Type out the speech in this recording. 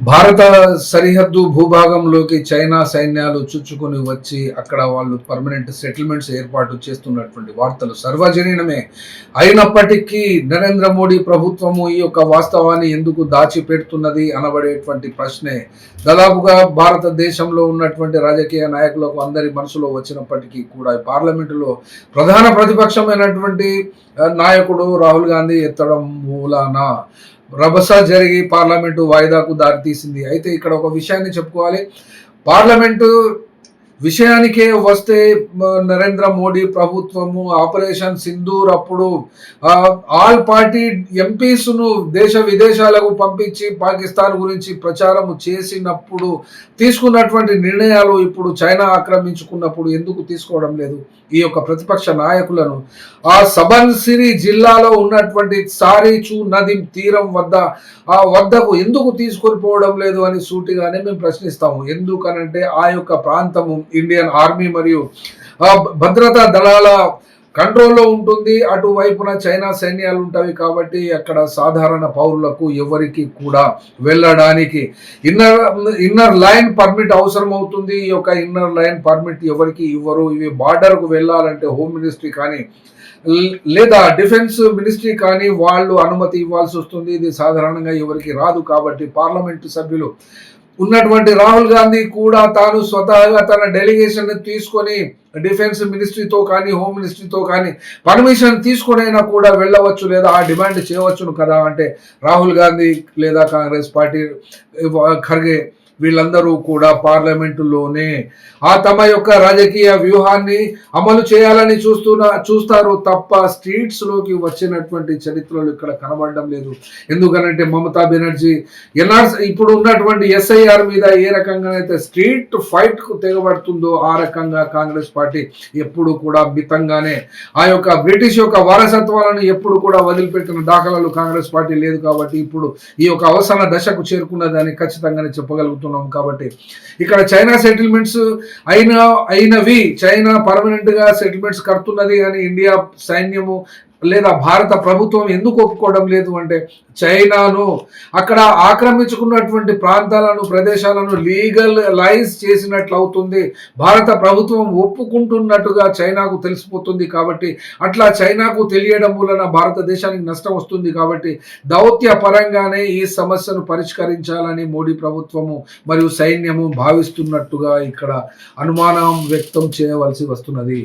భారత సరిహద్దు భూభాగంలోకి చైనా సైన్యాలు చొచ్చుకొని వచ్చి అక్కడ వాళ్ళు పర్మనెంట్ సెటిల్మెంట్స్ ఏర్పాటు చేస్తున్నటువంటి వార్తలు సర్వజనీనమే. అయినప్పటికీ నరేంద్ర మోడీ ప్రభుత్వము ఈ యొక్క వాస్తవాన్ని ఎందుకు దాచిపెడుతున్నది అనబడేటువంటి ప్రశ్నే దాదాపుగా భారతదేశంలో ఉన్నటువంటి రాజకీయ నాయకులకు అందరి మనసులో వచ్చినప్పటికీ కూడా పార్లమెంటులో ప్రధాన ప్రతిపక్షమైనటువంటి నాయకుడు రాహుల్ గాంధీ ఎత్తడం మూలాన రభస జరిగి పార్లమెంటు వాయిదాకు దారితీసింది. అయితే ఇక్కడ ఒక విషయాన్ని చెప్పుకోవాలి. పార్లమెంటు విషయానికే వస్తే నరేంద్ర మోడీ ప్రభుత్వము ఆపరేషన్ సింధూర్ అప్పుడు ఆల్ పార్టీ ఎంపీస్ను దేశ విదేశాలకు పంపించి పాకిస్తాన్ గురించి ప్రచారం చేసినప్పుడు తీసుకున్నటువంటి నిర్ణయాలు ఇప్పుడు చైనా ఆక్రమించుకున్నప్పుడు ఎందుకు తీసుకోవడం లేదు? ఈ యొక్క ప్రతిపక్ష నాయకులను ఆ సబన్సిరి జిల్లాలో ఉన్నటువంటి సారీచు నది తీరం వద్దకు ఎందుకు తీసుకొని పోవడం లేదు అని సూటిగానే మేము ప్రశ్నిస్తాము. ఎందుకనంటే ఆ యొక్క ప్రాంతము ఇండియన్ ఆర్మీ మరియు భద్రతా దళాల కంట్రోల్లో ఉంటుంది. అటువైపున చైనా సైన్యాలు ఉంటాయి కాబట్టి అక్కడ సాధారణ పౌరులకు ఎవరికి కూడా వెళ్ళడానికి ఇన్నర్ లైన్ పర్మిట్ అవసరం అవుతుంది. ఈ యొక్క ఇన్నర్ లైన్ పర్మిట్ ఎవరికి ఇవ్వరు. ఇవి బార్డర్కు వెళ్ళాలంటే హోమ్ మినిస్ట్రీ కానీ లేదా డిఫెన్స్ మినిస్ట్రీ కానీ వాళ్ళు అనుమతి ఇవ్వాల్సి వస్తుంది. ఇది సాధారణంగా ఎవరికి రాదు. కాబట్టి పార్లమెంటు సభ్యులు ఉన్నటువంటి రాహుల్ గాంధీ కూడా తాను స్వతహాగా తన డెలిగేషన్ తీసుకొని డిఫెన్స్ మినిస్ట్రీతో కానీ హోమ్ మినిస్ట్రీతో కానీ పర్మిషన్ తీసుకునైనా కూడా వెళ్ళవచ్చు లేదా ఆ డిమాండ్ చేయవచ్చును కదా అంటే రాహుల్ గాంధీ లేదా కాంగ్రెస్ పార్టీ ఖర్గే వీళ్ళందరూ కూడా పార్లమెంటులోనే తమ యొక్క రాజకీయ వ్యూహాన్ని అమలు చేయాలని చూస్తారు తప్ప స్ట్రీట్స్లోకి వచ్చినటువంటి చరిత్రలు ఇక్కడ కనబడడం లేదు. ఎందుకనంటే మమతా బెనర్జీ ఇప్పుడు ఉన్నటువంటి ఎస్ఐఆర్ మీద ఏ రకంగానైతే స్ట్రీట్ ఫైట్కు తెగబడుతుందో ఆ రకంగా కాంగ్రెస్ పార్టీ ఎప్పుడు కూడా మితంగానే ఆ యొక్క బ్రిటిష్ యొక్క వారసత్వాలను ఎప్పుడు కూడా వదిలిపెట్టిన దాఖలాలు కాంగ్రెస్ పార్టీ లేదు. కాబట్టి ఇప్పుడు ఈ యొక్క అవసాన దశకు చేరుకున్నదని ఖచ్చితంగానే చెప్పగలుగుతున్నాం. కాబట్టి ఇక్కడ చైనా సెటిల్మెంట్స్ అయినవి చైనా పర్మనెంట్ గా సెటిల్మెంట్స్ కడుతున్నది అని ఇండియా సైన్యము లేదా భారత ప్రభుత్వం ఎందుకు ఒప్పుకోవడం లేదు అంటే చైనాను అక్కడ ఆక్రమించుకున్నటువంటి ప్రాంతాలను ప్రదేశాలను లీగలైజ్ చేసినట్లు అవుతుంది. భారత ప్రభుత్వం ఒప్పుకుంటున్నట్టుగా చైనాకు తెలిసిపోతుంది. కాబట్టి అట్లా చైనాకు తెలియడం వలన భారతదేశానికి నష్టం వస్తుంది. కాబట్టి దౌత్య పరంగానే ఈ సమస్యను పరిష్కరించాలని మోడీ ప్రభుత్వము మరియు సైన్యము భావిస్తున్నట్టుగా ఇక్కడ అనుమానం వ్యక్తం చేయవలసి వస్తున్నది.